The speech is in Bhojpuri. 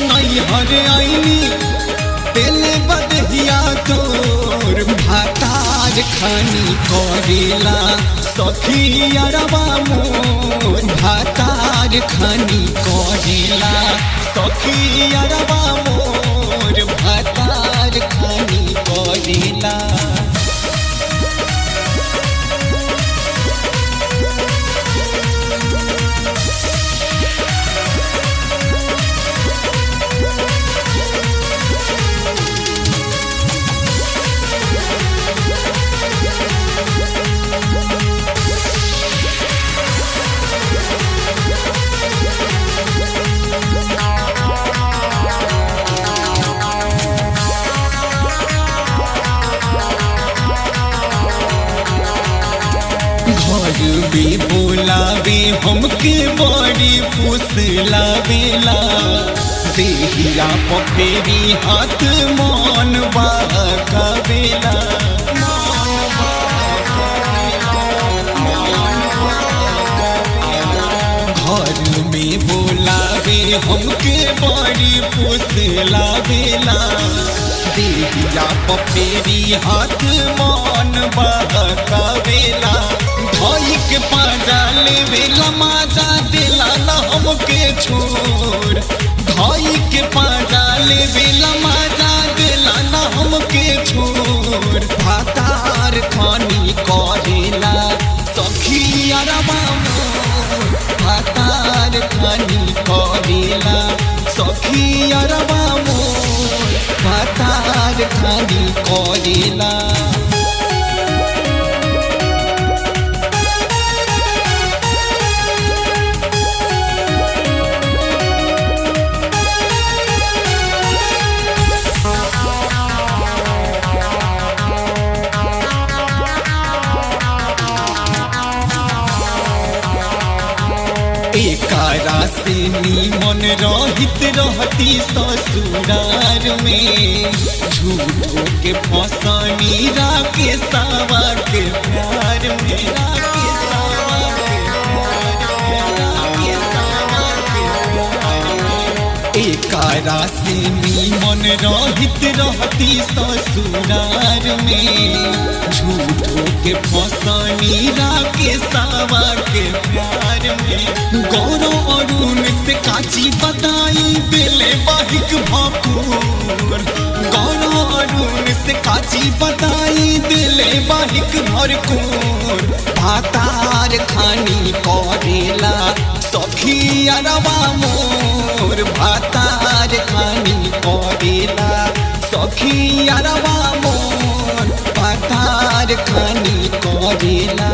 नैहर आईनी तेले बदहिया तोर भातार खानी करेला सखी अरबा मोर भातार खानी करेला सखी अरबा मोर भातार खानी करेला। घर भी बोलावे हमके बड़ी फुसलावेला देहिया पपेरी हाथ मन बहकावेला घर में बोलावे हमके बड़ी फुसलावेला देहिया पपेरी हाथ मन बहकावेला भाई के पाजा लेवेला माजा दिला न हमके छोड़ भाई के पाजा लेवेला माजा दिला न हमके छोड़ भातार खानी करेला सखी अरबा मोर भातार खानी करेला सखी अरबा मोर भातार खानी करेला। एकारा से नीमन रहित रहती ससुरार में झूठो के फसानी राके सावा के प्यार में राके सावा के प्यार में एकारा से नीमन रहित रहती ससुरार में झूठो के फसानी राके सावा के प्यार में गौरव अरुण से काची बताई बेले बाहिक भाकुर गौरव अरुण से काची बताई दिले बाहिक भरकुर भातार खानी करेला सखी अरबा मोर भातार खानी करेला सखी अरबा मोर भातार खानी करेला।